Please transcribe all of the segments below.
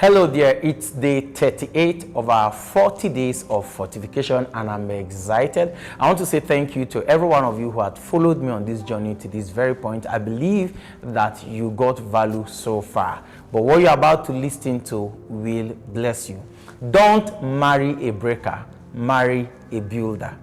Hello there, it's day 38 of our 40 days of fortification and I'm excited. I want to say thank you to every one of you who had followed me on this journey to this very point. I believe that you got value so far. But what you're about to listen to will bless you. Don't marry a breaker, marry a builder.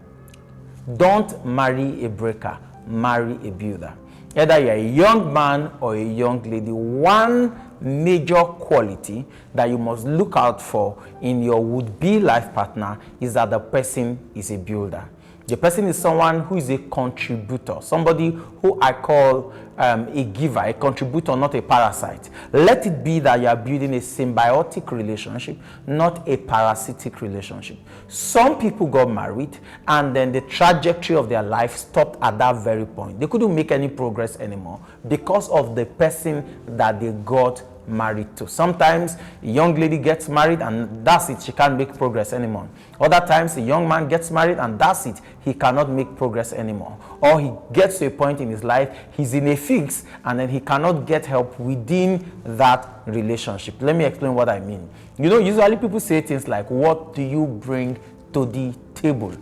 Don't marry a breaker, marry a builder. Either you're a young man or a young lady, one major quality that you must look out for in your would-be life partner is that the person is a builder. The person is someone who is a contributor, somebody who I call a giver, a contributor, not a parasite. Let it be that you are building a symbiotic relationship, not a parasitic relationship. Some people got married and then the trajectory of their life stopped at that very point. They couldn't make any progress anymore because of the person that they got married to. Sometimes a young lady gets married and that's it, she can't make progress anymore. Other times a young man gets married and that's it, he cannot make progress anymore. Or he gets to a point in his life, he's in a fix and then he cannot get help within that relationship. Let me explain what I mean. You know, usually people say things like, what do you bring to the table?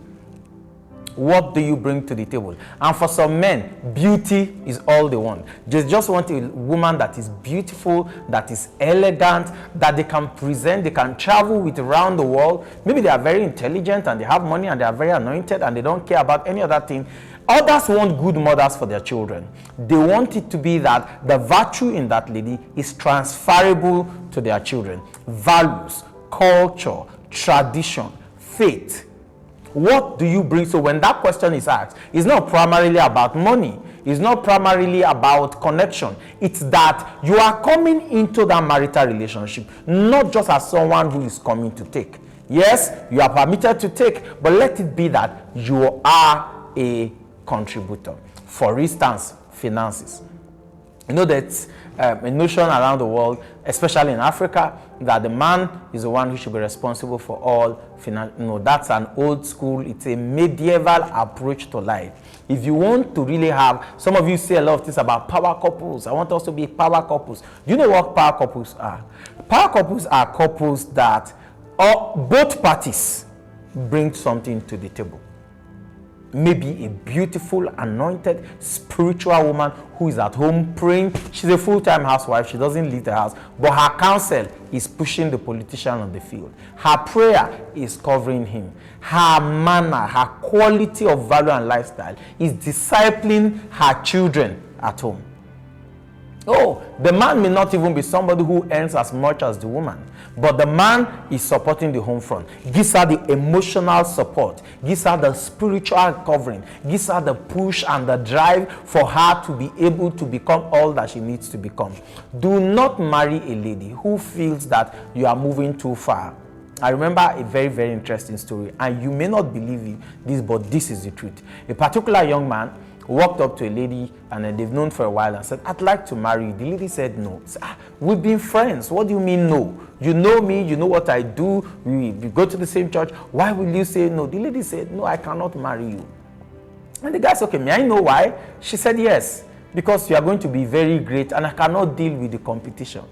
What do you bring to the table? And for some men, beauty is all they want. They just want a woman that is beautiful, that is elegant, that they can present, they can travel with around the world. Maybe they are very intelligent and they have money and they are very anointed and they don't care about any other thing. Others want good mothers for their children. They want it to be that the virtue in that lady is transferable to their children. Values, culture, tradition, faith. What do you bring? So when that question is asked, it's not primarily about money. It's not primarily about connection. It's that you are coming into that marital relationship, not just as someone who is coming to take. Yes, you are permitted to take, but let it be that you are a contributor. For instance, finances. You know that a notion around the world, especially in Africa, that the man is the one who should be responsible for all finance. No, that's an old school, it's a medieval approach to life. If you want to really have, some of you say a lot of things about power couples. I want us to be power couples. Do you know what power couples are? Power couples are couples that both parties bring something to the table. Maybe a beautiful, anointed, spiritual woman who is at home praying. She's a full-time housewife. She doesn't leave the house. But her counsel is pushing the politician on the field. Her prayer is covering him. Her manner, her quality of value and lifestyle is discipling her children at home. Oh, the man may not even be somebody who earns as much as the woman, but the man is supporting the home front, gives her the emotional support, gives her the spiritual covering, gives her the push and the drive for her to be able to become all that she needs to become. Do not marry a lady who feels that you are moving too far. I remember a very, very interesting story, and you may not believe this, but this is the truth. A particular young man walked up to a lady and they've known for a while and said, I'd like to marry you. The lady said no. Said, we've been friends. What do you mean no? You know me, you know what I do, we go to the same church. Why will you say no? The lady said, no, I cannot marry you. And the guy said, okay, may I know why? She said, yes, because you are going to be very great and I cannot deal with the competition.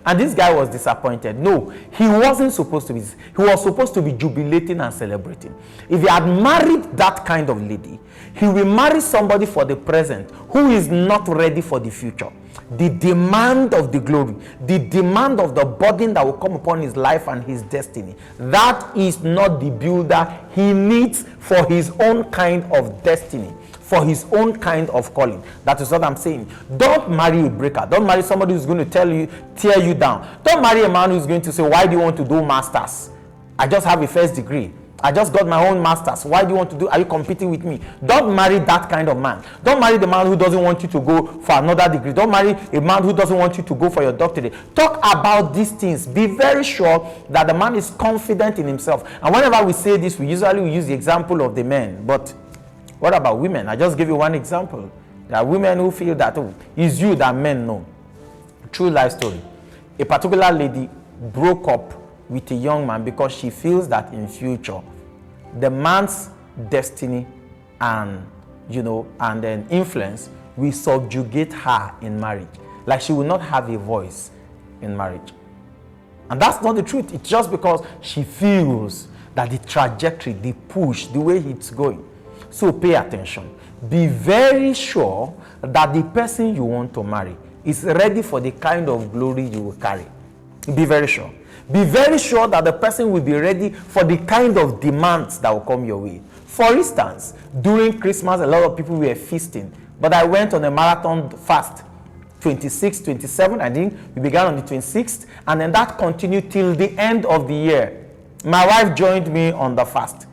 And this guy was disappointed. No, he wasn't supposed to be. He was supposed to be jubilating and celebrating. If he had married that kind of lady, he will marry somebody for the present who is not ready for the future. The demand of the glory, the demand of the burden that will come upon his life and his destiny. That is not the builder he needs for his own kind of destiny, for his own kind of calling. That is what I'm saying. Don't marry a breaker. Don't marry somebody who's going to tear you down. Don't marry a man who's going to say, why do you want to do masters? I just have a first degree. I just got my own masters. Why do you want to do? Are you competing with me? Don't marry that kind of man. Don't marry the man who doesn't want you to go for another degree. Don't marry a man who doesn't want you to go for your doctorate. Talk about these things. Be very sure that the man is confident in himself. And whenever we say this, we usually use the example of the men. But what about women? I just give you one example. There are women who feel that, oh, it's you that men know. True life story. A particular lady broke up with a young man because she feels that in future, the man's destiny and, and then influence will subjugate her in marriage. Like she will not have a voice in marriage. And that's not the truth. It's just because she feels that the trajectory, the push, the way it's going. So pay attention. Be very sure that the person you want to marry is ready for the kind of glory you will carry. Be very sure. Be very sure that the person will be ready for the kind of demands that will come your way. For instance, during Christmas, a lot of people were feasting, but I went on a marathon fast. 26, 27, I think we began on the 26th, and then that continued till the end of the year. My wife joined me on the fast.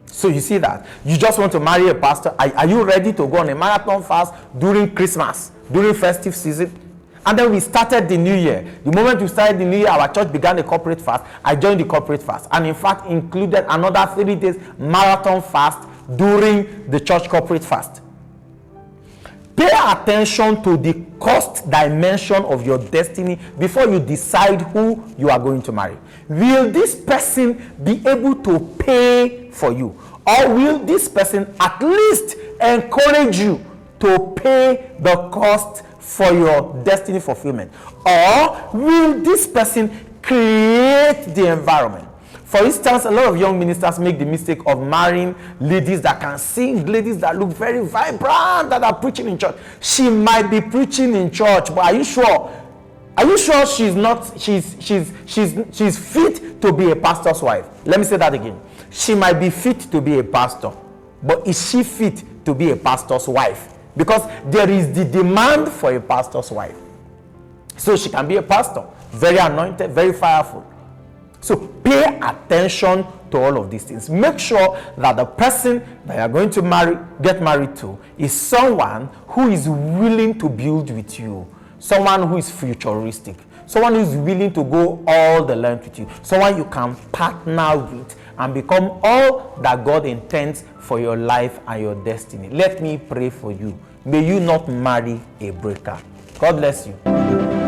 So you see that you just want to marry a pastor. Are you ready to go on a marathon fast during Christmas, during festive season? And then we started the new year. The moment we started the new year, our church began a corporate fast. I joined the corporate fast, and in fact included another 3 days marathon fast during the church corporate fast. Pay attention to the cost dimension of your destiny before you decide who you are going to marry. Will this person be able to pay for you? Or will this person at least encourage you to pay the cost for your destiny fulfillment? Or will this person create the environment? For instance, a lot of young ministers make the mistake of marrying ladies that can sing, ladies that look very vibrant, that are preaching in church. She might be preaching in church, but are you sure? Are you sure she's not? She's fit to be a pastor's wife? Let me say that again. She might be fit to be a pastor, but is she fit to be a pastor's wife? Because there is the demand for a pastor's wife. So she can be a pastor, very anointed, very fireful. So pay attention to all of these things. Make sure that the person that you are going to get married to, is someone who is willing to build with you, someone who is futuristic, someone who is willing to go all the length with you, someone you can partner with and become all that God intends for your life and your destiny. Let me pray for you. May you not marry a breaker. God bless you.